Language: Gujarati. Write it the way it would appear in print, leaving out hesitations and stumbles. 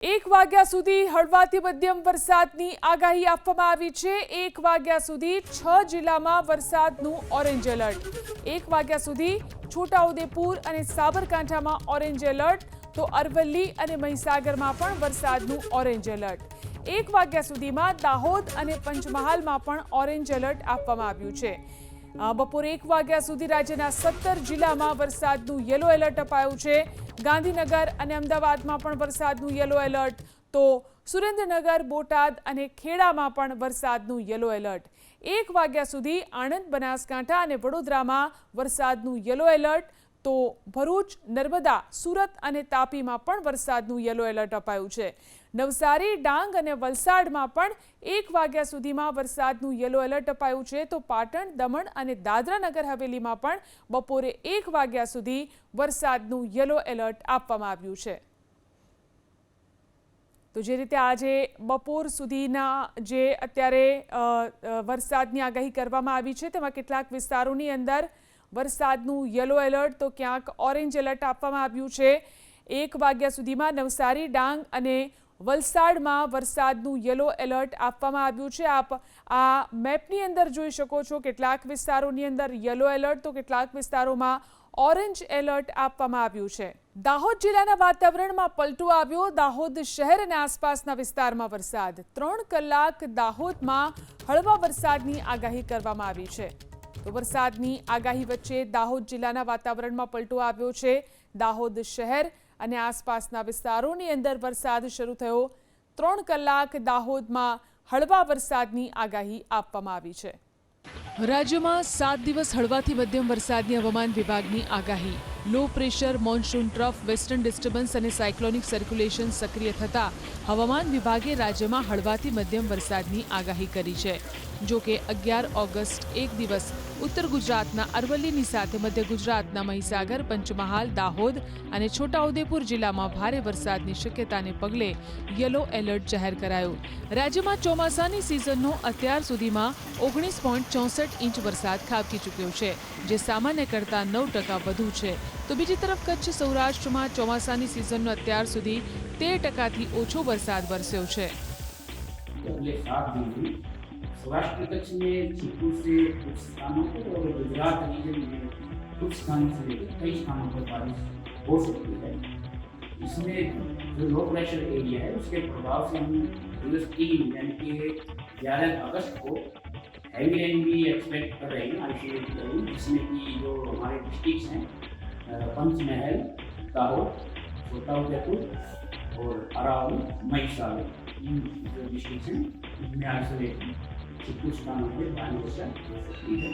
1 વાગ્યા સુધી હળવાથી મધ્યમ વરસાદની આગાહી આપવામાં આવી છે। 1 વાગ્યા સુધી 6 જિલ્લામાં વરસાદનું ઓરેન્જ એલર્ટ। 1 વાગ્યા સુધી છોટાઉદેપુર અને સાબરકાંઠામાં ઓરેન્જ એલર્ટ, તો અરવલ્લી અને મહીસાગરમાં પણ વરસાદનું ઓરેન્જ એલર્ટ। 1 વાગ્યા સુધીમાં દાહોદ અને પંચમહાલમાં પણ ઓરેન્જ એલર્ટ આપવામાં આવ્યું છે। બપોરે 1 વાગ્યા સુધી રાજ્યના 17 જિલ્લામાં વરસાદનું યલો એલર્ટ અપાયું છે। ગાંધીનગર અને અમદાવાદમાં પણ વરસાદનું યલો એલર્ટ, તો સુરેન્દ્રનગર, બોટાદ અને ખેડામાં પણ વરસાદનું યલો એલર્ટ। 1 વાગ્યા સુધી આણંદ, બનાસકાંઠા અને વડોદરામાં વરસાદનું યલો એલર્ટ, તો ભરૂચ, નર્મદા, સુરત અને તાપીમાં પણ વરસાદનું યલો એલર્ટ અપાયું છે। નવસારી, ડાંગ અને વલસાડમાં પણ 1 વાગ્યા સુધીમાં વરસાદનું યલો એલર્ટ અપાયું છે, તો પાટણ, દમણ અને દાદરા નગર હવેલીમાં પણ બપોરે 1 વાગ્યા સુધી વરસાદનું યલો એલર્ટ આપવામાં આવ્યું છે। તો જે રીતે આજે બપોર સુધીના જે અત્યારે વરસાદની આગાહી કરવામાં આવી છે, તેમાં કેટલાક વિસ્તારોની અંદર વરસાદનું યલો એલર્ટ, તો ક્યાંક ઓરેન્જ એલર્ટ આપવામાં આવ્યું છે। 1 વાગ્યા સુધીમાં નવસારી, ડાંગ અને વલસાડમાં વરસાદનું યલો એલર્ટ આપવામાં આવ્યું છે। આપ આ મેપની અંદર જોઈ શકો છો, કેટલાક વિસ્તારોની અંદર યલો એલર્ટ, તો કેટલાક વિસ્તારોમાં ઓરેન્જ એલર્ટ આપવામાં આવ્યું છે। દાહોદ જિલ્લાના વાતાવરણમાં પલટો આવ્યો। દાહોદ શહેર અને આસપાસના વિસ્તારમાં વરસાદ। 3 કલાક દાહોદમાં હળવા વરસાદની આગાહી કરવામાં આવી છે। તો વરસાદની આગાહી વચ્ચે દાહોદ જિલ્લાના વાતાવરણમાં પલટો આવ્યો છે। દાહોદ શહેર અને આસપાસના વિસ્તારોની અંદર વરસાદ શરૂ થયો। 3 કલાક દાહોદમાં હળવા વરસાદની આગાહી આપવામાં આવી છે। રાજ્યમાં 7 દિવસ હળવાથી મધ્યમ વરસાદની હવામાન વિભાગની આગાહી। Low pressure, monsoon trough, western disturbance અને સાયક્લોનિક સર્ક્યુલેશન સક્રિય થતાં હવામાન વિભાગે રાજ્યમાં હળવાથી મધ્યમ વરસાદની આગાહી કરી છે। જો કે 11 ઓગસ્ટ એક દિવસ ઉત્તર ગુજરાતના અરવલ્લીની સાથે મધ્ય ગુજરાતના મહીસાગર, પંચમહાલ, દાહોદ અને છોટાઉદેપુર જિલ્લામાં ભારે વરસાદની શક્યતાને પગલે યલો એલર્ટ જાહેર કરાયું। રાજ્યમાં ચોમાસાની સિઝનનો અત્યાર સુધીમાં 19.64 ઇંચ વરસાદ ખાબકી ચૂક્યો છે, જે સામાન્ય કરતાં 9% વધુ છે। તો બીજી તરફ કચ્છ, સૌરાષ્ટ્રમાં ચોમાસાની સિઝનનો અત્યાર સુધી 13%થી ઓછો વરસાદ વરસ્યો છે। अगले 7 दिन में सौराष्ट्र कच्छ में जयपुर से कुछ स्थानों पर और गुजरात रीजन में कुछ स्थानों से लेकर कई स्थानों पर बारिश हो सकती है। इसमें जो लो प्रेशर एरिया है उसके प्रभाव से हम दिवस 3 यानी कि 11 अगस्त को हैवी रेन भी एक्सपेक्ट कर रहे हैं आईसीएट करूँ, जिसमें कि जो हमारे डिस्ट्रिक्ट हैं पंचमहल, दाहोद, छोटाउदेपुर और अरावली, महिसागर, इन जो डिस्ट्रिक्ट हैं इनमें आइसोलेट कुछ स्थानों पर भारी वर्षा हो सकती है।